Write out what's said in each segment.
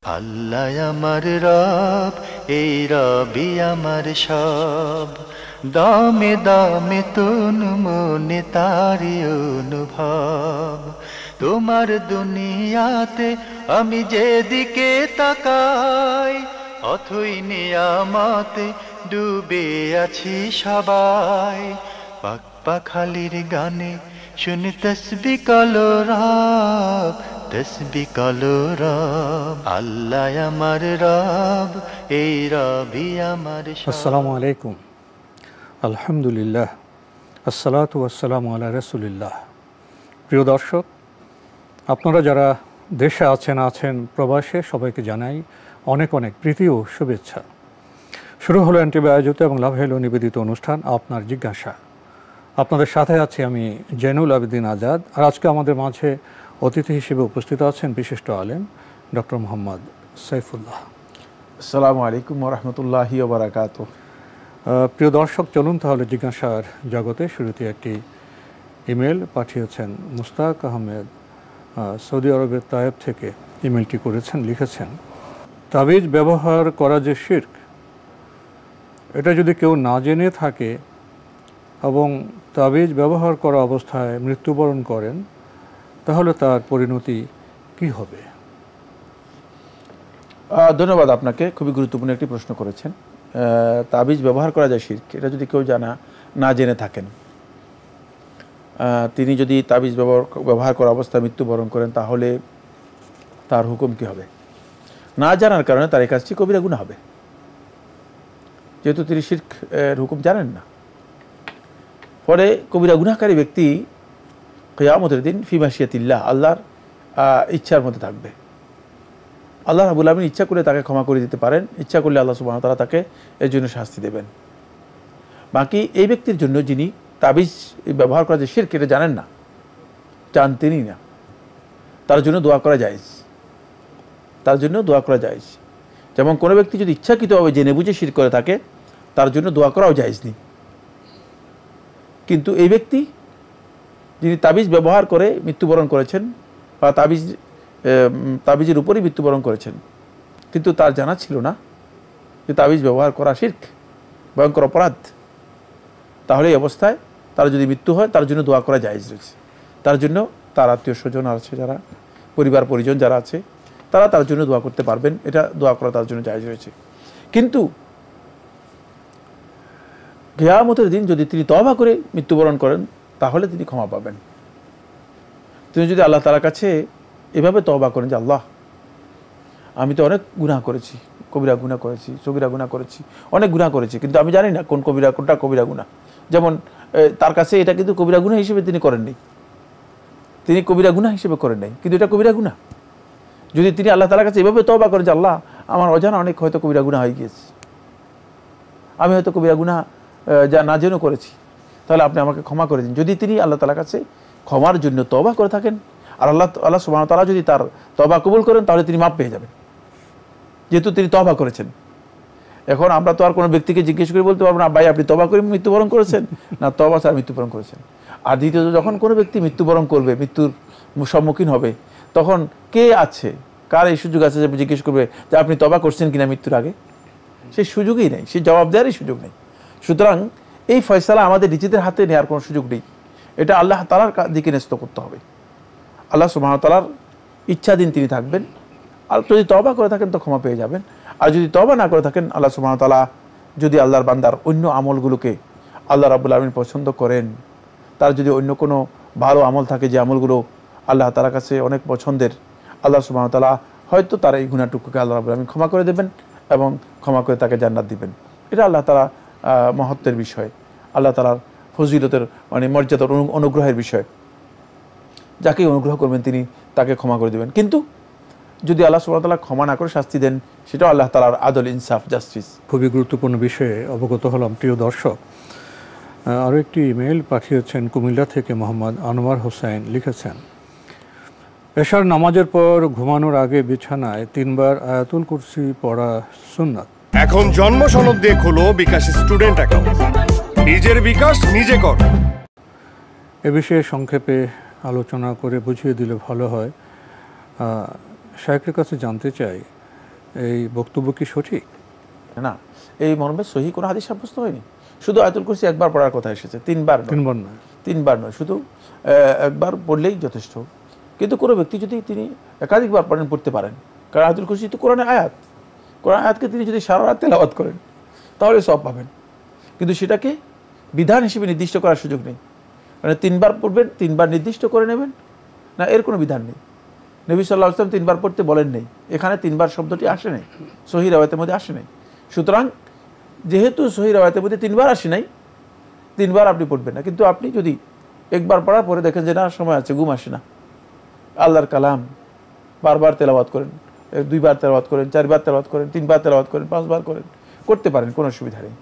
আল্লাহ আমার রব, এই রবি আমার সব, দামে দামে তুন মনে তারি অনুভব। তোমার দুনিয়াতে আমি যেদিকে তাকাই, অথই নিয়ামতে ডুবে আছি সবাই। পাক পাখালির গানে শুনি তসবিহ কালো রব, তসবিহ কালো রব। আল্লাহ আমার রব, এই রবি আমার সব। আসসালামু আলাইকুম, আলহামদুলিল্লাহ, আসসালাতু ওয়াসসালামু আলা রাসূলিল্লাহ। প্রিয় দর্শক, আপনারা যারা দেশে আছেন প্রবাসে, সবাইকে জানাই অনেক অনেক প্রীতি ও শুভেচ্ছা। শুরু হলো এনটিভি আয়োজিত এবং লাভ হলো নিবেদিত অনুষ্ঠান আপনার জিজ্ঞাসা। আপনাদের সাথে আছি আমি জেনুল আবেদিন আজাদ। আর আজকে আমাদের মাঝে অতিথি হিসেবে উপস্থিত আছেন বিশিষ্ট আলেম ডক্টর মোহাম্মদ সাইফুল্লাহ। আসসালামু আলাইকুম ওয়া রাহমাতুল্লাহি ওয়া বারাকাতুহু। প্রিয় দর্শক, চলুন তাহলে জিজ্ঞাসার জগতে। শুরুতে একটি ইমেল পাঠিয়েছেন মুস্তাক আহমেদ, সৌদি আরবের তায়েব থেকে ইমেলটি করেছেন। লিখেছেন, তাবিজ ব্যবহার করা যে শিরক, এটা যদি কেউ না জেনে থাকে এবং তাবিজ ব্যবহার করা অবস্থায় মৃত্যুবরণ করেন, তাহলে তার পরিণতি কি হবে? ধন্যবাদ আপনাকে, খুবই গুরুত্বপূর্ণ একটি প্রশ্ন করেছেন। তাবিজ ব্যবহার করা যায় শিরক, এটা যদি কেউ না জেনে থাকেন, তিনি যদি তাবিজ ব্যবহার করা অবস্থায় মৃত্যুবরণ করেন, তাহলে তার হুকুম কী হবে? না জানার কারণে তার এই কাজটি কবিরা গুনাহ হবে, যেহেতু তিনি শিরকের হুকুম জানেন না। ফলে কবিরা গুনাহকারী ব্যক্তি কিয়ামতের দিন ফি মাশিয়াতিল্লাহ, আল্লাহর ইচ্ছার মধ্যে থাকবে। আল্লাহ রাব্বুল আলামিন ইচ্ছা করলে তাকে ক্ষমা করে দিতে পারেন, ইচ্ছা করলে আল্লাহ সুবহানাহু ওয়া তাআলা তাকে এর জন্য শাস্তি দেবেন। বাকি এই ব্যক্তির জন্য যিনি তাবিজ ব্যবহার করা যে শিরক এটা জানেন না, জানতেনই না, তার জন্য দোয়া করা জায়েজ। তার জন্য দোয়া করা জায়েজ। যেমন কোনো ব্যক্তি যদি ইচ্ছাকৃতভাবে জেনে বুঝে শিরক করে থাকে, তার জন্য দোয়া করাও জায়েজ নেই। কিন্তু এই ব্যক্তি যিনি তাবিজ ব্যবহার করে মৃত্যুবরণ করেছেন বা তাবিজের উপরেই মৃত্যুবরণ করেছেন, কিন্তু তার জানা ছিল না যে তাবিজ ব্যবহার করা শিরক, ভয়ঙ্কর অপরাধ, তাহলে এই অবস্থায় তার যদি মৃত্যু হয়, তার জন্য দোয়া করা জায়েজ রয়েছে। তার জন্য তার আত্মীয় স্বজন আছে, যারা পরিবার পরিজন যারা আছে, তারা তার জন্য দোয়া করতে পারবেন, এটা দোয়া করা তার জন্য জায়েজ রয়েছে। কিন্তু কিয়ামতের দিন যদি তিনি তওবা করে মৃত্যুবরণ করেন, তাহলে তিনি ক্ষমা পাবেন। তিনি যদি আল্লাহ তাআলার কাছে এভাবে তওবা করেন যে, আল্লাহ, আমি তো অনেক গুনাহ করেছি, কবিরা গুনাহ করেছি, সগীরা গুনাহ করেছি, অনেক গুনাহ করেছি, কিন্তু আমি জানি না কোনটা কবিরা গুনাহ। যেমন তার কাছে এটা কিন্তু কবিরা গুনাহ হিসেবে তিনি করেননি, তিনি কবিরা গুনাহ হিসেবে করেন নাই, কিন্তু এটা কবিরা গুনাহ। যদি তিনি আল্লাহ তাআলার কাছে এভাবে তওবা করেন যে, আল্লাহ, আমার অজানা অনেক হয়তো কবিরা গুনাহ হয়ে গিয়েছে, আমি হয়তো কবিরা গুনাহ যা না জেনেও করেছি, তাহলে আপনি আমাকে ক্ষমা করে দিন। যদি তিনি আল্লাহ তাআলার কাছে ক্ষমার জন্য তওবা করে থাকেন, আর আল্লাহ সুবহানাহু ওয়া তাআলা যদি তার তওবা কবুল করেন, তাহলে তিনি মাপ পেয়ে যাবেন, যেহেতু তিনি তওবা করেছেন। এখন আমরা তো আর কোনো ব্যক্তিকে জিজ্ঞেস করে বলতে পারবো না, ভাই আপনি তওবা করে মৃত্যুবরণ করেছেন না তওবা ছাড়া মৃত্যুবরণ করেছেন। আর দ্বিতীয়ত, যখন কোনো ব্যক্তি মৃত্যুবরণ করবে, মৃত্যুর সম্মুখীন হবে, তখন কে আছে, কার এই সুযোগ আছে যে জিজ্ঞেস করবে যে আপনি তওবা করছেন কিনা মৃত্যুর আগে? সেই সুযোগই নেই, সেই জবাব দেওয়ারই সুযোগ নেই। সুতরাং এই ফয়সালা আমাদের নিজেদের হাতে নেওয়ার কোনো সুযোগ নেই, এটা আল্লাহ তাআলার দিকে ন্যস্ত করতে হবে। আল্লাহ সুবহানাহু ওয়া তাআলার ইচ্ছাধীন তিনি থাকবেন। আর যদি তওবা করে থাকেন তো ক্ষমা পেয়ে যাবেন, আর যদি তওবা না করে থাকেন, আল্লাহ সুবহানাহু ওয়া তাআলা যদি আল্লাহর বান্দার অন্য আমলগুলোকে আল্লাহ রাব্বুল আলামিন পছন্দ করেন, তার যদি অন্য কোনো ভালো আমল থাকে যে আমলগুলো আল্লাহ তাআলার কাছে অনেক পছন্দের, আল্লাহ সুবহানাহু ওয়া তাআলা হয়তো তার এই গুনাহটুকুকে আল্লাহ রাব্বুল আলামিন ক্ষমা করে দেবেন এবং ক্ষমা করে তাকে জান্নাত দিবেন। এটা আল্লাহ তাআলা মহত্বের বিষয়, আল্লাহ তাআলার ফজিলতের মর্যাদার অনুগ্রহের বিষয়। যাকে অনুগ্রহ করবেন তিনি তাকে ক্ষমা করে দেবেন। কিন্তু যদি আল্লাহ সুবহানাহু ওয়া তাআলা ক্ষমা না করে শাস্তি দেন, সেটাও আল্লাহ তাআলার আদল, ইনসাফ, জাস্টিস। খুবই গুরুত্বপূর্ণ বিষয়ে অবগত হলাম। প্রিয় দর্শক, আরও একটি ইমেল পাঠিয়েছেন কুমিল্লা থেকে মোহাম্মদ আনোয়ার হোসেন। লিখেছেন, এশার নামাজের পর ঘুমানোর আগে বিছানায় 3 বার আয়াতুল কুরসি পড়া সুন্নাত। এখন জন্ম সনদ দিয়ে খোলো বিকাশ স্টুডেন্ট অ্যাকাউন্ট, নিজের বিকাশ নিজে কর। এ বিষয়ে সংক্ষেপে আলোচনা করে বুঝিয়ে দিলে ভালো হয়। শাইখের কাছে জানতে চাই, এই বক্তব্য কি সঠিক? না, এই মর্মে সহি কোনো হাদিস সাব্যস্ত হয়নি। শুধু আয়াতুল কুরসি একবার পড়ার কথা এসেছে, তিনবার নয়, শুধু একবার পড়লেই যথেষ্ট। কিন্তু কোনো ব্যক্তি যদি তিনি একাধিকবার পড়তে পারেন, কারণ আয়াতুল কুরসি তো কোরআনের আয়াত, কোরআন আয়াতকে তিনি যদি সারা রাত তেলাওয়াত করেন তাহলে সব পাবেন। কিন্তু সেটাকে বিধান হিসেবে নির্দিষ্ট করার সুযোগ নেই, মানে তিনবার পড়বেন, তিনবার নির্দিষ্ট করে নেবেন না, এর কোনো বিধান নেই। নবী সাল্লাল্লাহু আলাইহি ওয়াসাল্লাম তিনবার পড়তে বলেন নেই, এখানে তিনবার শব্দটি আসে নাই, সহি রাওয়ায়াতের মধ্যে আসে নাই। সুতরাং যেহেতু সহি রাওয়ায়াতের মধ্যে তিনবার আসে নাই, তিনবার আপনি পড়বেন না। কিন্তু আপনি যদি একবার পড়ার পরে দেখেন যে না সময় আছে, ঘুম আসে না, আল্লাহর কালাম বারবার তেলাওয়াত করেন, দুইবার তেলাওয়াত করেন, চারবার তেলাওয়াত করেন, তিনবার তেলাওয়াত করেন, পাঁচবার করেন, করতে পারেন, কোনো অসুবিধা নেই,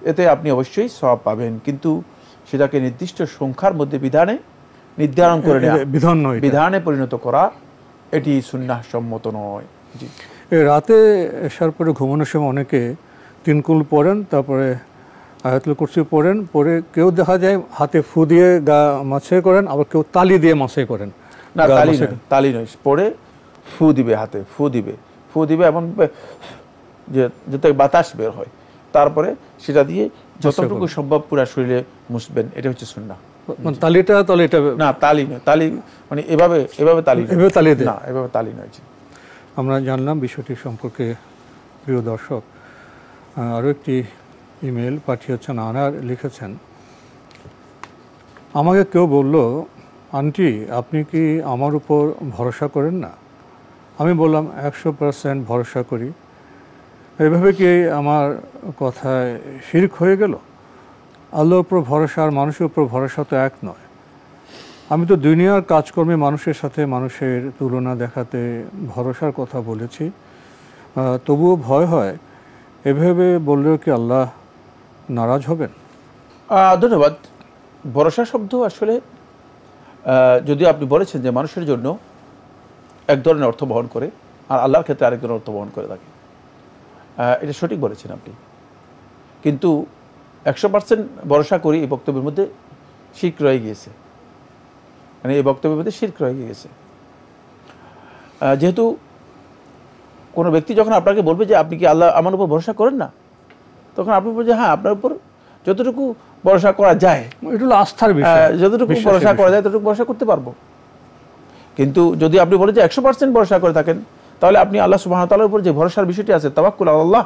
এতে আপনি অবশ্যই সওয়াব পাবেন। কিন্তু সেটাকে নির্দিষ্ট সংখ্যার মধ্যে বিধানে নির্ধারণ করে নেওয়া, বিধানে পরিণত করা, এটি সুন্নাহ সম্মত নয়। জি, রাতে এসার পরে ঘুমানোর সময় অনেকে তিনকুল পড়েন, তারপরে আয়াতুল কুরসি পড়েন, পরে কেউ দেখা যায় হাতে ফু দিয়ে গা মাছে করেন, আবার কেউ তালি দিয়ে মাছে করেন। না, তালি নয়, পড়ে ফু দিবে, হাতে ফু দিবে এমন যে যাতে বাতাস বের হয়, তারপরে সেটা দিয়ে যতটুকু সম্ভব পুরা শরীরে মুছবেন, এটা হচ্ছে সুন্নাহ। তালিটা তাহলে এটা না, তালি নয়, তালি মানে এভাবে তালি না, এভাবে তালি নয়। আমরা জানলাম বিষয়টি সম্পর্কে। প্রিয় দর্শক, আরও একটি ইমেল পাঠিয়েছেন, আনার লিখেছেন, আমাকে কেউ বলল, আন্টি আপনি কি আমার উপর ভরসা করেন না? আমি বললাম 100% ভরসা করি। এইভাবে কি আমার কথায় শিরক হয়ে গেল? আল্লাহর উপর ভরসা আর মানুষের উপর ভরসা তো এক নয়। আমি তো দুনিয়ার কাজকর্মে মানুষের সাথে মানুষের তুলনা দেখাতে ভরসার কথা বলেছি, তবুও ভয় হয়, এভাবে বললেও কি আল্লাহ নারাজ হবেন? ধন্যবাদ। ভরসা শব্দ আসলে যদি আপনি বলেছেন যে মানুষের জন্য এক ধরনের অর্থ বহন করে আর আল্লাহর ক্ষেত্রে আরেক ধরনের অর্থ বহন করে থাকে, এটা সঠিক বলেছেন আপনি। কিন্তু 100% ভরসা করি এই বক্তব্যের মধ্যে শিরক রয়ে গিয়েছে, মানে এই বক্তব্যের মধ্যে শিরক রয়ে গিয়েছে। যেহেতু কোনো ব্যক্তি যখন আপনাকে বলবে যে আপনি কি আল্লাহ আমার উপর ভরসা করেন না, তখন আপনি বলবেন যে হ্যাঁ, আপনার উপর যতটুকু ভরসা করা যায়, এটা হলো আস্থার বিষয়, যতটুকু ভরসা করা যায় ততটুকু ভরসা করতে পারবো। কিন্তু যদি আপনি বলেন যে 100% ভরসা করে থাকেন, তাহলে আপনি আল্লাহ সুবহানাহু ওয়া তাআলার উপর যে ভরসার বিষয়টি আছে, তাওয়াক্কুল আলাল্লাহ,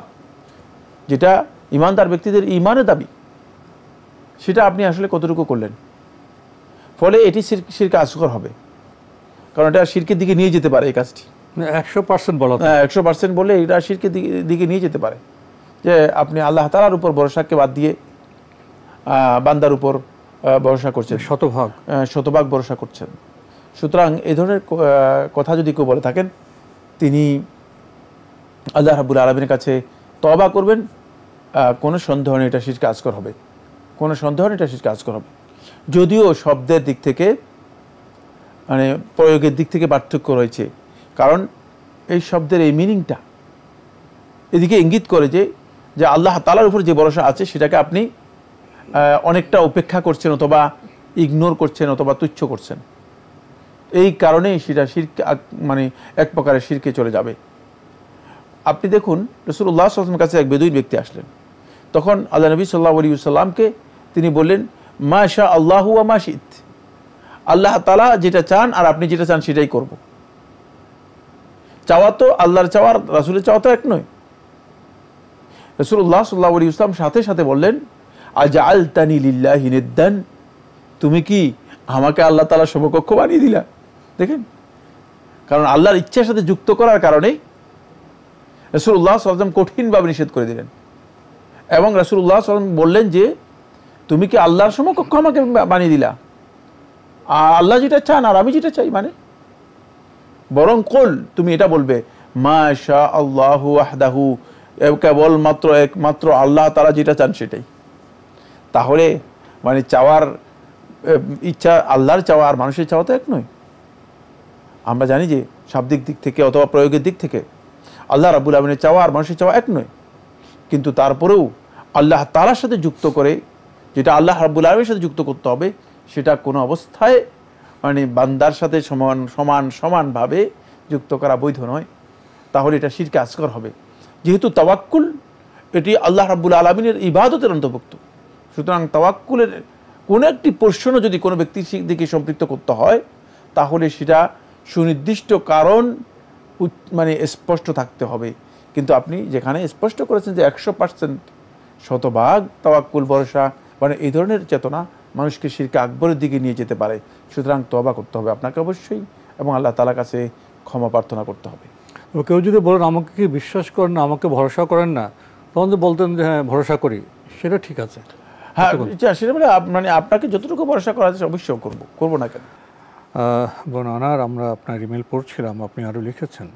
যেটা ঈমানদার ব্যক্তিদের ঈমানের দাবি, সেটা আপনি আসলে কতটুকু করলেন? ফলে এটি শিরকে আসগর হবে, কারণ এটা শিরকের দিকে নিয়ে যেতে পারে। এই কাজটি 100% বলা, 100% বলে এটা শিরকের দিকে নিয়ে যেতে পারে, যে আপনি আল্লাহ তাআলার উপর ভরসাকে বাদ দিয়ে বান্দার উপর ভরসা করছেন, শতভাগ ভরসা করছেন। সুতরাং এই ধরনের কথা যদি কেউ বলে থাকেন, তিনি আল্লাহ রাব্বুল আলামিনের কাছে তওবা করবেন, কোনো সন্দেহ নেই এটা শিরকে আসগর হবে, কোনো সন্দেহ নেই এটা শিরকে আসগর হবে। যদিও শব্দের দিক থেকে, মানে প্রয়োগের দিক থেকে পার্থক্য রয়েছে, কারণ এই শব্দের এই মিনিংটা এদিকে ইঙ্গিত করে যে আল্লাহ তাআলার উপর যে ভরসা আছে সেটাকে আপনি অনেকটা উপেক্ষা করছেন, অথবা ইগনোর করছেন, অথবা তুচ্ছ করছেন। এই কারণেই সেটা শিরক, মানে এক প্রকারের শিরকে চলে যাবে। আপনি দেখুন, রাসূলুল্লাহ সাল্লাল্লাহু আলাইহি ওয়াসাল্লামের কাছে এক বেদুইন ব্যক্তি আসলেন, তখন আল্লাহ নবী সাল্লাল্লাহু আলাইহি ওয়াসাল্লামকে তিনি বললেন, মা শা আল্লাহু ওয়া মা শিত, আল্লাহ তাআলা যেটা চান আর আপনি যেটা চান সেটাই করব। চাওয়া তো আল্লাহর চাওয়া আর রাসূলের চাওয়া তো এক নয়। রাসূলুল্লাহ সাল্লাল্লাহু আলাইহি ওয়াসাল্লাম সাথে সাথে বললেন, আজআলতানি লিল্লাহি নিদ্দান, তুমি কি আমাকে আল্লাহ তাআলার সমকক্ষ বানিয়ে দিলা? দেখেন, কারণ আল্লাহর ইচ্ছার সাথে যুক্ত করার কারণে রাসূলুল্লাহ সাল্লাল্লাহু আলাইহি ওয়াসাল্লাম কঠিনভাবে নিষেধ করে দিলেন, এবং রাসূলুল্লাহ সাল্লাল্লাহু আলাইহি ওয়াসাল্লাম বললেন যে তুমি কি আল্লাহর সমকক্ষ আমাকে বানিয়ে দিলা? আল্লাহ যেটা চান আর আমি যেটা চাই, মানে বরং কল, তুমি এটা বলবে, মা শা আল্লাহু ওয়াহদাহু, কেবলমাত্র একমাত্র আল্লাহ তাআলা যেটা চান সেটাই। তাহলে মানে চাওয়ার ইচ্ছা, আল্লাহর চাওয়া আর মানুষের চাওয়া তো এক নয়। আমরা জানি যে শাব্দিক দিক থেকে অথবা প্রয়োগের দিক থেকে আল্লাহ রাব্বুল আলামিনের চাওয়া আর মানুষের চাওয়া এক নয়, কিন্তু তারপরেও আল্লাহ তাআলার সাথে যুক্ত করে, যেটা আল্লাহ রাব্বুল আলামিনের সাথে যুক্ত করতে হবে, সেটা কোনো অবস্থায় মানে বান্দার সাথে সমানভাবে যুক্ত করা বৈধ নয়। তাহলে এটা শিরকে আসগর হবে। যেহেতু তাওয়াক্কুল এটি আল্লাহ রাব্বুল আলামিনের ইবাদতের অন্তর্ভুক্ত, সুতরাং তাওয়াক্কুলের কোনো একটি পোর্শনও যদি কোনো ব্যক্তির দিকে সম্পৃক্ত করতে হয় তাহলে সেটা সুনির্দিষ্ট কারণ মানে স্পষ্ট থাকতে হবে। কিন্তু আপনি যেখানে স্পষ্ট করেছেন যে 100% শতভাগ তাওয়াক্কুল ভরসা, মানে এই ধরনের চেতনা মানুষকে শিরকে আকবরের দিকে নিয়ে যেতে পারে, সুতরাং তওবা করতে হবে আপনাকে অবশ্যই, এবং আল্লাহ তাআলার কাছে ক্ষমা প্রার্থনা করতে হবে। কেউ যদি বলেন আমাকে কি বিশ্বাস করেন না, আমাকে ভরসা করেন না, তখন তো বলতেন যে হ্যাঁ ভরসা করি, সেটা ঠিক আছে। হ্যাঁ সেটা বলে মানে আপনাকে যতটুকু ভরসা করা আছে অবশ্যই করবো না কেন। বোন আনার, আমরা আপনার ইমেল পড়ছিলাম, আপনি আরও লিখেছেন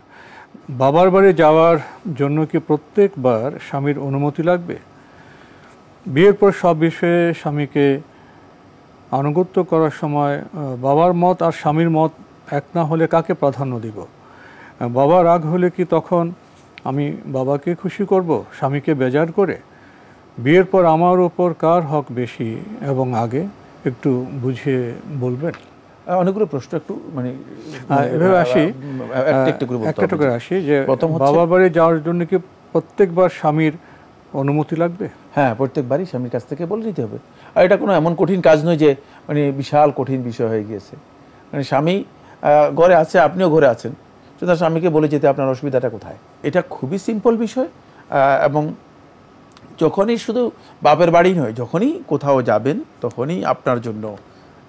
বাবার বাড়ি যাওয়ার জন্য কি প্রত্যেকবার স্বামীর অনুমতি লাগবে? বিয়ের পর সব বিষয়ে স্বামীকে আনুগত্য করার সময় বাবার মত আর স্বামীর মত এক না হলে কাকে প্রাধান্য দিব? বাবা রাগ হলে কি তখন আমি বাবাকে খুশি করব স্বামীকে বেজার করে? বিয়ের পর আমার উপর কার হক বেশি এবং আগে, একটু বুঝিয়ে বলবেন। অনেকগুলো প্রশ্ন, একটু মানে এভাবে আসি, একটা করে আসি যে বাবার বাড়ি যাওয়ার জন্য কি প্রত্যেকবার স্বামীর অনুমতি লাগবে? হ্যাঁ, প্রত্যেকবারই স্বামীর কাছ থেকে বলে নিতে হবে। আর এটা কোনো এমন কঠিন কাজ নয় যে মানে বিশাল কঠিন বিষয় হয়ে গিয়েছে। মানে স্বামী ঘরে আছে, আপনিও ঘরে আছেন, সুতরাং স্বামীকে বলে যেতে আপনার অসুবিধাটা কোথায়? এটা খুবই সিম্পল বিষয়। এবং যখনই শুধু বাপের বাড়ি নয়, যখনই কোথাও যাবেন তখনই আপনার জন্য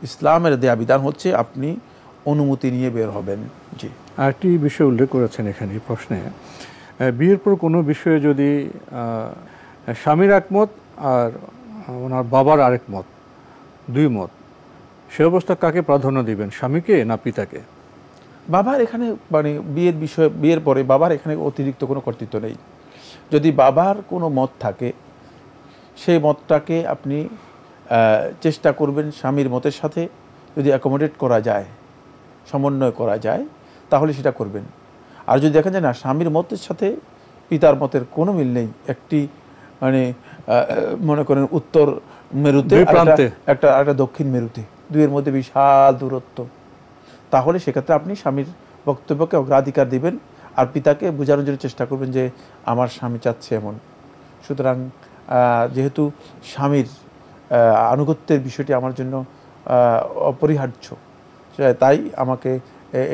ইসলামের দেয়া বিধান হচ্ছে আপনি অনুমতি নিয়ে বের হবেন। জি, আরেকটি বিষয় উল্লেখ করেছেন এখানে প্রশ্নে, বিয়ের পর কোনো বিষয়ে যদি স্বামীর একমত আর ওনার বাবার আরেক মত, দুই মত, সে অবস্থা কাকে প্রাধান্য দিবেন, স্বামীকে না পিতাকে? বাবার এখানে মানে বিয়ের পরে বাবার এখানে অতিরিক্ত কোনো কর্তৃত্ব নেই। যদি বাবার কোনো মত থাকে সেই মতটাকে আপনি চেষ্টা করবেন স্বামীর মতের সাথে যদি অ্যাকোমোডেট করা যায়, সমন্বয় করা যায়, তাহলে সেটা করবেন। আর যদি দেখা যায় না স্বামীর মতের সাথে পিতার মতের কোনো মিল নেই, একটি মানে মনে করেন উত্তর মেরুতে একটা দক্ষিণ মেরুতে, দুইয়ের মধ্যে বিশাল দূরত্ব, তাহলে সেক্ষেত্রে আপনি স্বামীর বক্তব্যকে অগ্রাধিকার দিবেন আর পিতাকে বোঝানোর জন্য চেষ্টা করবেন যে আমার স্বামী চাচ্ছে এমন। সুতরাং যেহেতু স্বামীর আনুগত্যের বিষয়টি আমার জন্য অপরিহার্য, তাই আমাকে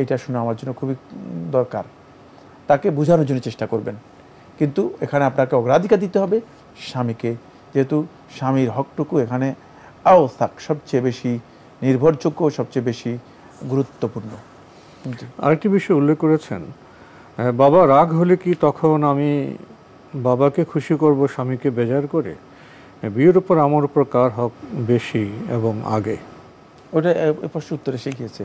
এইটা শোনা আমার জন্য খুবই দরকার, তাকে বোঝানোর জন্য চেষ্টা করবেন। কিন্তু এখানে আপনাকে অগ্রাধিকার দিতে হবে স্বামীকে, যেহেতু স্বামীর হকটুকু এখানে আওসাক, সবচেয়ে বেশি নির্ভরযোগ্য, সবচেয়ে বেশি গুরুত্বপূর্ণ। আরেকটি বিষয় উল্লেখ করেছেন, বাবা রাগ হলে কি তখন আমি বাবাকে খুশি করব স্বামীকে বেজার করে? বিয়ের উপর আমার উপর কার হক বেশি এবং আগে? ওটা প্রশ্ন উত্তরে শিখিয়েছে।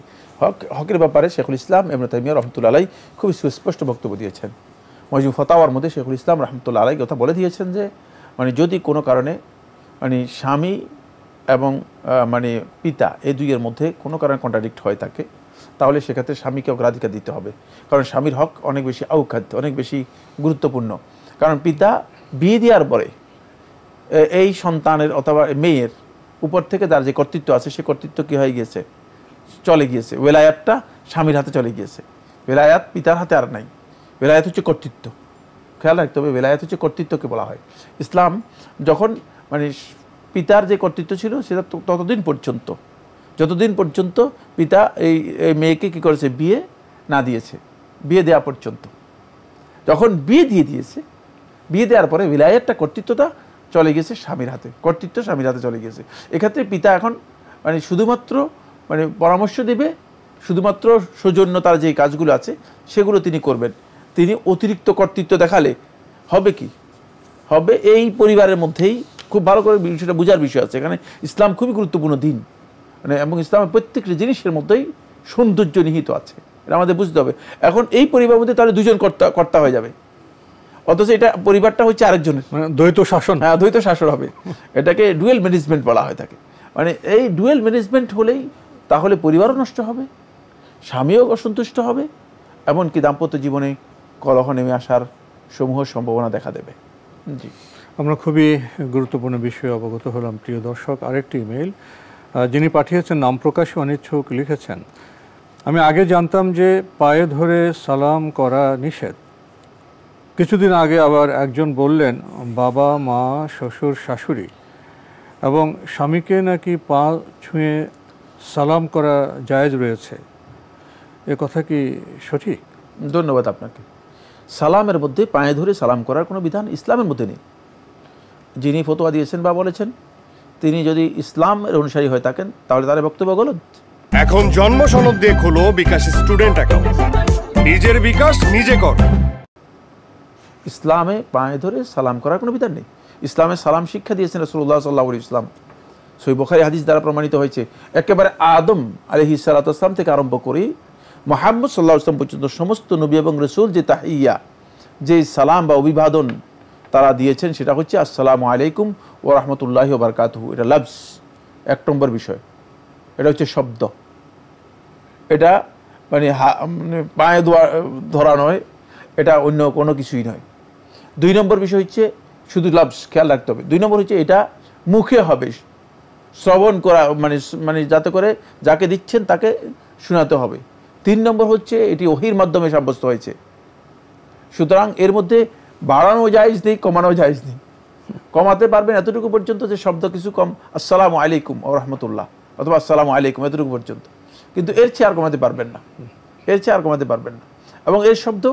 হকের ব্যাপারে শেখুল ইসলাম ইবনে তাইমিয়া রাহমাতুল্লাহ আলাইহি খুব সুস্পষ্ট বক্তব্য দিয়েছেন। মজমু ফাতাওয়ার মধ্যে শেখুল ইসলাম রাহমাতুল্লাহ আলাইহি কথা বলে দিয়েছেন যে মানে যদি কোনো কারণে মানে স্বামী এবং মানে পিতা এই দুইয়ের মধ্যে কোনো কারণে কন্ট্রাডিক্ট হয়ে থাকে, তাহলে সেক্ষেত্রে স্বামীকে অগ্রাধিকার দিতে হবে, কারণ স্বামীর হক অনেক বেশি আওখাদ্য, অনেক বেশি গুরুত্বপূর্ণ। কারণ পিতা বিয়ে দেওয়ার পরে এই সন্তানের অথবা মেয়ের উপর থেকে তার যে কর্তৃত্ব আছে সে কর্তৃত্ব কী হয়ে গিয়েছে, চলে গিয়েছে। ওয়েলায়াতটা স্বামীর হাতে চলে গিয়েছে, ওয়েলায়াত পিতার হাতে আর নাই। ওয়েলায়াত হচ্ছে কর্তৃত্ব, খেয়াল রাখতে হবে, ওয়েলায়াত হচ্ছে কর্তৃত্বকে বলা হয়। ইসলাম যখন মানে পিতার যে কর্তৃত্ব ছিল সেটা ততদিন পর্যন্ত, যতদিন পর্যন্ত পিতা এই মেয়েকে কী করেছে, বিয়ে না দিয়েছে, বিয়ে দেওয়া পর্যন্ত। যখন বিয়ে দিয়ে দিয়েছে, বিয়ে দেওয়ার পরে ওয়েলায়াতটা, কর্তৃত্বটা চলে গেছে স্বামীর হাতে, কর্তৃত্ব স্বামীর হাতে চলে গেছে। এক্ষেত্রে পিতা এখন মানে শুধুমাত্র মানে পরামর্শ দেবে, শুধুমাত্র সৌজন্যতার যে কাজগুলো আছে সেগুলো তিনি করবেন। তিনি অতিরিক্ত কর্তৃত্ব দেখালে হবে কি হবে, এই পরিবারের মধ্যেই খুব ভালো করে বিষয়টা বোঝার বিষয় আছে। এখানে ইসলাম খুবই গুরুত্বপূর্ণ দিন, মানে এবং ইসলামের প্রত্যেকটি জিনিসের মধ্যেই সৌন্দর্য নিহিত আছে, এটা আমাদের বুঝতে হবে। এখন এই পরিবারের মধ্যে তাহলে দুজন কর্তা হয়ে যাবে, অথচ এটা পরিবারটা হচ্ছে আরেকজনের, দ্বৈত শাসন। হ্যাঁ, দ্বৈত শাসন হবে, এটাকে ডুয়েল ম্যানেজমেন্ট বলা হয় থাকে। মানে এই ডুয়েল ম্যানেজমেন্ট হলেই তাহলে পরিবারও নষ্ট হবে, স্বামীও অসন্তুষ্ট হবে, এমনকি দাম্পত্য জীবনে কলহ নেমে আসার সমূহ সম্ভাবনা দেখা দেবে। জি, আমরা খুবই গুরুত্বপূর্ণ বিষয়ে অবগত হলাম প্রিয় দর্শক। আরেকটি ইমেইল যিনি পাঠিয়েছেন নাম প্রকাশে অনিচ্ছুক, লিখেছেন, আমি আগে জানতাম যে পায়ে ধরে সালাম করা নিষেধ, কিছুদিন আগে আবার একজন বললেন বাবা মা শ্বশুর শাশুড়ি এবং স্বামীকে নাকি পা ছুঁয়ে সালাম করা জায়েজ রয়েছে, এ কথা কি সঠিক? ধন্যবাদ আপনাকে। সালামের মধ্যে পায়ে ধরে সালাম করার কোনো বিধান ইসলামের মধ্যে নেই। যিনি ফতোয়া দিয়েছেন বা বলেছেন তিনি যদি ইসলামের অনুসারী হয়ে থাকেন তাহলে তার বক্তব্য গলত। এখন জন্ম সনদ দিয়ে খোলো বিকাশ স্টুডেন্ট অ্যাকাউন্ট। নিজের বিকাশ নিজে কর। ইসলামে পায়ে ধরে সালাম করার কোনো বিধান নেই। ইসলামে সালাম শিক্ষা দিয়েছেন রাসূলুল্লাহ সাল্লাল্লাহু আলাইহি ওয়াসাল্লাম। সহিহ বুখারী হাদিস দ্বারা প্রমাণিত হয়েছে। একেবারে আদম আলাইহিস সালাতু ওয়াস সালাম থেকে আরম্ভ করে মুহাম্মদ সাল্লাল্লাহু আলাইহি ওয়াসাল্লাম পর্যন্ত সমস্ত নবী এবং রাসূল যে তাহিয়া, যে সালাম বা অভিবাদন তারা দিয়েছেন সেটা হচ্ছে আসসালামু আলাইকুম ওয়া রাহমাতুল্লাহি ওয়া বারাকাতুহু। এটা লফজ, এক নম্বর বিষয়। এটা হচ্ছে শব্দ, এটা মানে পায়ে ধরা নয়, এটা অন্য কোনো কিছুই নয়। দুই নম্বর বিষয় হচ্ছে শুধু লফজ, খেয়াল রাখতে হবে। দুই নম্বর হচ্ছে এটা মুখে হবে, শ্রবণ করা মানে যাতে করে যাকে দিচ্ছেন তাকে শোনাতে হবে। তিন নম্বর হচ্ছে এটি ওহীর মাধ্যমে সাব্যস্ত হয়েছে, সুতরাং এর মধ্যে বাড়ানো জায়েজ নেই, কমানো জায়েজ নেই। কমাতে পারবেন এতটুকু পর্যন্ত যে শব্দ কিছু কম, আসসালামু আলাইকুম ওয়া রাহমাতুল্লাহ অথবা আসসালামু আলাইকুম, এতটুকু পর্যন্ত, কিন্তু এর চেয়ে আর কমাতে পারবেন না, এর চেয়ে আর কমাতে পারবেন না। এবং এর শব্দ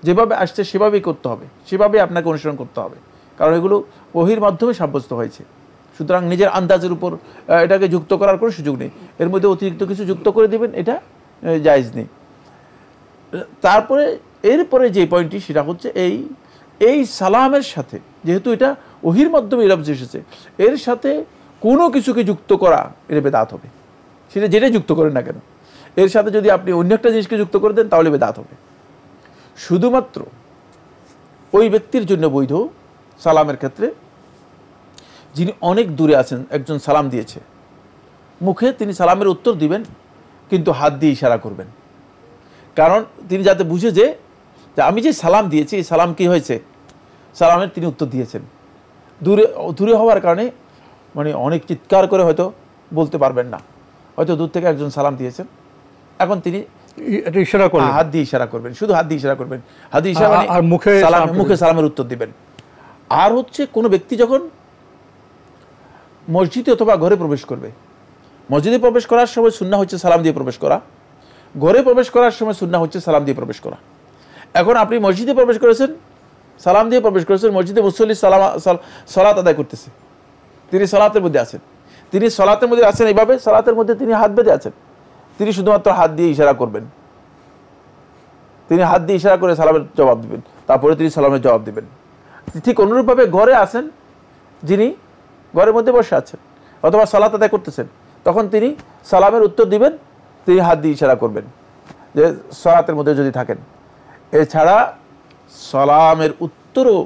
যেভাবে আসছে সেভাবেই করতে হবে, সেভাবেই আপনাকে অনুসরণ করতে হবে, কারণ এগুলো ওহীর মাধ্যমে সাব্যস্ত হয়েছে। সুতরাং নিজের আন্দাজের উপর এটাকে যুক্ত করার কোনো সুযোগ নেই। এর মধ্যে অতিরিক্ত কিছু যুক্ত করে দিবেন, এটা জায়েজ নেই। তারপরে এরপরে যে পয়েন্টটি সেটা হচ্ছে এই সালামের সাথে, যেহেতু এটা ওহীর মাধ্যমে লফজ এসেছে, এর সাথে কোনো কিছুকে যুক্ত করা এটা বেদাত হবে। সেটা যেটাই যুক্ত করেন না কেন, এর সাথে যদি আপনি অন্য একটা জিনিসকে যুক্ত করে দেন তাহলে বেদাত হবে। শুধুমাত্র ওই ব্যক্তির জন্য বৈধ সালামের ক্ষেত্রে যিনি অনেক দূরে আছেন, একজন সালাম দিয়েছে, মুখে তিনি সালামের উত্তর দিবেন কিন্তু হাত দিয়ে ইশারা করবেন, কারণ তিনি যাতে বুঝে যে আমি যে সালাম দিয়েছি এই সালাম কি হয়েছে, সালামের তিনি উত্তর দিয়েছেন। দূরে হওয়ার কারণে মানে অনেক চিৎকার করে হয়তো বলতে পারবেন না, হয়তো দূর থেকে একজন সালাম দিয়েছেন, এখন তিনি ইশারা করবেন, হাত দিয়ে ইশারা করবেন, শুধু হাত দিয়ে ইশারা করবেন, হাত দিয়ে ইশারা মানে আর মুখে সালামের উত্তর দিবেন। আর হচ্ছে কোনো ব্যক্তি যখন মসজিদে অথবা ঘরে প্রবেশ করবে, মসজিদে প্রবেশ করার সময় সুন্নাহ হচ্ছে সালাম দিয়ে প্রবেশ করা, ঘরে প্রবেশ করার সময় সুন্নাহ হচ্ছে সালাম দিয়ে প্রবেশ করা। এখন আপনি মসজিদে প্রবেশ করেছেন, সালাম দিয়ে প্রবেশ করেছেন, মসজিদে মুসল্লি সালাত আদায় করতেছে, তিনি সালাতের মধ্যে আছেন, তিনি সালাতের মধ্যে আছেন, এইভাবে সালাতের মধ্যে তিনি হাত বেঁধে আছেন, তিনি শুধুমাত্র হাত দিয়ে ইশারা করবেন, তিনি হাত দিয়ে ইশারা করে সালামের জবাব দিবেন, তারপরে তিনি সালামের জবাব দিবেন। ঠিক অনুরূপভাবে ঘরে আছেন, যিনি ঘরের মধ্যে বসে আছেন অথবা সালাত আদায় করতেছেন, তখন তিনি সালামের উত্তর দিবেন, তিনি হাত দিয়ে ইশারা করবেন যে সালাতের মধ্যে যদি থাকেন। এছাড়া সালামের উত্তরও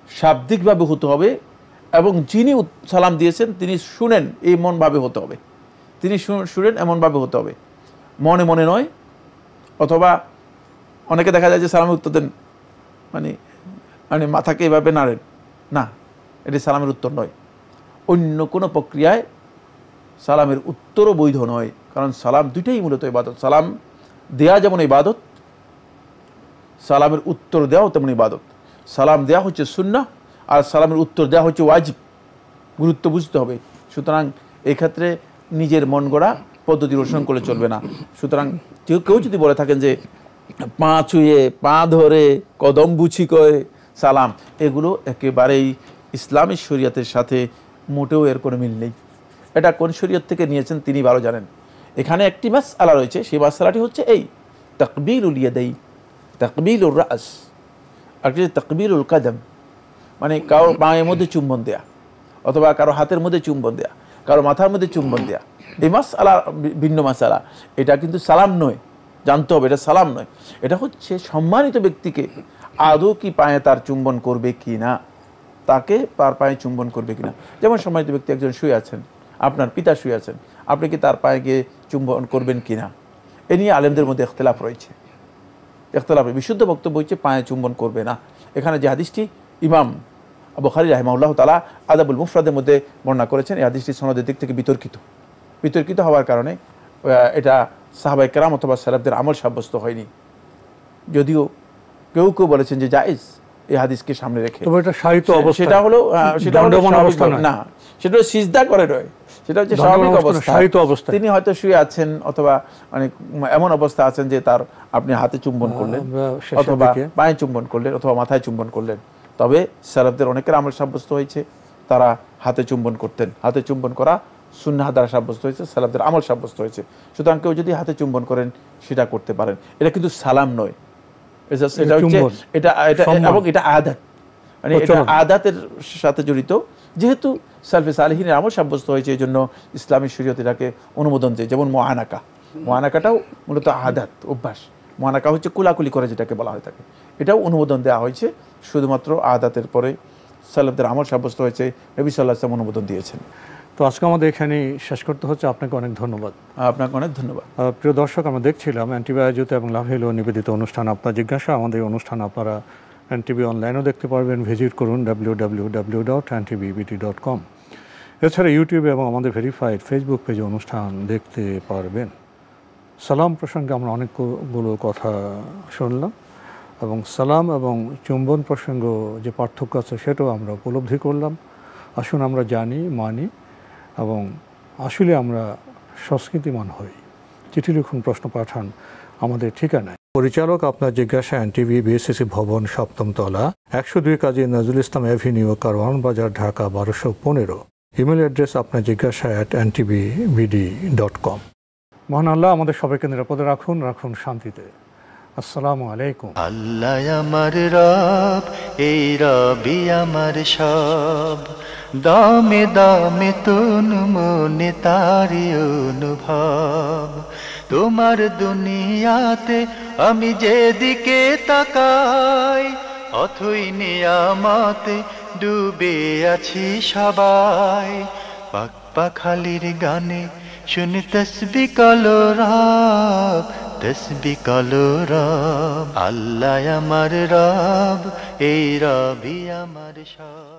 শাব্দিকভাবে হতে হবে এবং যিনি সালাম দিয়েছেন তিনি শুনেন এমনভাবে হতে হবে, তিনি শুনেন এমনভাবে হতে হবে, মনে মনে নয়। অথবা অনেকে দেখা যায় যে সালামের উত্তর দেন মানে মানে মাথাকে এভাবে নাড়েন, না, এটি সালামের উত্তর নয়। অন্য কোনো প্রক্রিয়ায় সালামের উত্তরও বৈধ নয়, কারণ সালাম দুইটাই মূলত ইবাদত। সালাম দেয়া যেমন ইবাদত, সালামের উত্তর দেওয়াও তেমন ইবাদত। সালাম দেওয়া হচ্ছে সুন্নাহ আর সালামের উত্তর দেওয়া হচ্ছে ওয়াজিব, গুরুত্ব বুঝতে হবে। সুতরাং এক্ষেত্রে নিজের মন গড়া পদ্ধতি অনুসরণ করে চলবে না। সুতরাং কেউ যদি বলে থাকেন যে পা ছুঁয়ে, পা ধরে, কদম বুছি করে সালাম, এগুলো একেবারেই ইসলামী শরীয়তের সাথে মোটেও এর কোনো মিল নেই। এটা কোন শরীয়ত থেকে নিয়েছেন তিনি ভালো জানেন। এখানে একটি মাসআলা রয়েছে, সেই মাসআলাটি হচ্ছে এই তাকবীরুল ইয়াদাইন, তাকবীলুর রাস, আর কি তাকবীলুল কদম, মানে কারো পায়ের মধ্যে চুম্বন দেয়া অথবা কারো হাতের মধ্যে চুম্বন দেয়া, কারো মাথার মধ্যে চুম্বন দেয়া। এই মাসআলা ভিন্ন মাসআলা, এটা কিন্তু সালাম নয়, জানতে হবে এটা সালাম নয়। এটা হচ্ছে সম্মানিত ব্যক্তিকে আদৌ কি পায়ে তার চুম্বন করবে কি না, তাকে তার পায়ে চুম্বন করবে কিনা। যেমন সম্মানিত ব্যক্তি একজন শুয়ে আছেন, আপনার পিতা শুয়ে আছেন, আপনি কি তার পায়ে গিয়ে চুম্বন করবেন কিনা, এ নিয়ে আলেমদের মধ্যে ইখতিলাফ রয়েছে। ইখতিলাফের বিশুদ্ধ বক্তব্য হচ্ছে পায়ে চুম্বন করবে না। এখানে যে হাদিসটি ইমাম বুখারী রাহিমাহুল্লাহ তাআলা আদাবুল মুফরাদের মধ্যে বর্ণনা করেছেন, এই হাদিসটি সনদের দিক থেকে বিতর্কিত হওয়ার কারণে এটা সাহাবায়ে কেরাম অথবা সালাফদের আমল সাব্যস্ত হয়নি। যদিও কেউ কেউ বলেছেন যে জায়েজ, এই হাদিসকে সামনে রেখে। তবে এটা সাহিত্য অবস্থা, সেটা হলো দণ্ডমান অবস্থা না, সেটা সিজদা করে নয়, সেটা হচ্ছে স্বাভাবিক অবস্থা, সাহিত্য অবস্থা। তিনি হয়তো শুয়ে আছেন অথবা মানে এমন অবস্থা আছেন যে তার আপনি হাতে চুম্বন করলেন অথবা পায়ে চুম্বন করলেন অথবা মাথায় চুম্বন করলেন। তবে সালাফদের অনেকের আমল সাব্যস্ত হয়েছে তারা হাতে চুম্বন করতেন, হাতে চুম্বন করা সুন্নাহ দ্বারা সাব্যস্ত হয়েছে, সালাফদের আমল সাব্যস্ত হয়েছে। সুতরাং কেউ যদি হাতে চুম্বন করেন সেটা করতে পারেন। এটা কিন্তু সালাম নয়, এটা হচ্ছে এটা এবং এটা আদাত, মানে এটা আদাতের সাথে জড়িত। যেহেতু সালফে সালেহিনের আমল সাব্যস্ত হয়েছে এই জন্য ইসলামী শরীয়ত এটাকে অনুমোদন দেয়। যেমন মুআনাকাটাও মূলত আদাত, অভ্যাস। মুআনাকা হচ্ছে কুলাকুলি করে যেটাকে বলা হয়ে থাকে, এটাও অনুমোদন দেওয়া হয়েছে শুধুমাত্র আদাতের পরে সালাফদের আমল সাব্যস্ত হয়েছে, নবী সাল্লাল্লাহু আলাইহি ওয়াসাল্লাম অনুমোদন দিয়েছেন। তো আজকে আমাদের এখানে শেষ করতে হচ্ছে। আপনাকে অনেক ধন্যবাদ। আপনাকে অনেক ধন্যবাদ। প্রিয় দর্শক, আমরা দেখছিলাম এনটিভি আয়োজিত এবং লাভেল নিবেদিত অনুষ্ঠান আপনার জিজ্ঞাসা। আমাদের অনুষ্ঠান আপনারা এনটিভি অনলাইনেও দেখতে পারবেন, ভিজিট করুন www.ntvbt.com। এছাড়া ইউটিউবে এবং আমাদের ভেরিফাইড ফেসবুক পেজে অনুষ্ঠান দেখতে পারবেন। সালাম প্রসঙ্গে আমরা অনেকগুলো কথা শুনলাম এবং সালাম এবং চুম্বন প্রসঙ্গ যে পার্থক্য আছে সেটাও আমরা উপলব্ধি করলাম। আসুন আমরা জানি, মানি এবং আসলে আমরা সংস্কৃতিমান হই। চিঠি লিখুন, প্রশ্ন পাঠান আমাদের ঠিকানায়। পরিচালক আপনার জিজ্ঞাসা, এনটিভি, বিএসসিসি ভবন, 7ম তলা, 102 কাজী নজরুল ইসলাম এভিনিউ, কারওয়ান বাজার, ঢাকা 1215। ইমেল অ্যাড্রেস আপনার জিজ্ঞাসা @ntvbd.com। মহান আল্লাহ আমাদের সবাইকে নিরাপদে রাখুন, রাখুন শান্তিতে। আসসালামু আলাইকুম। আল্লাহ আমার রব, এই রবি আমার সব, দামে দামে তুন মনে তারি অনুভব। তোমার দুনিয়াতে আমি যেদিকে তাকাই, অথই নিয়ামতে ডুবে আছি সবাই। পাক পাখালির গানে শুনি তসবি কলো রব, তসবি কলো রব। আল্লাহ আমার রব, এই রবি আমার সব।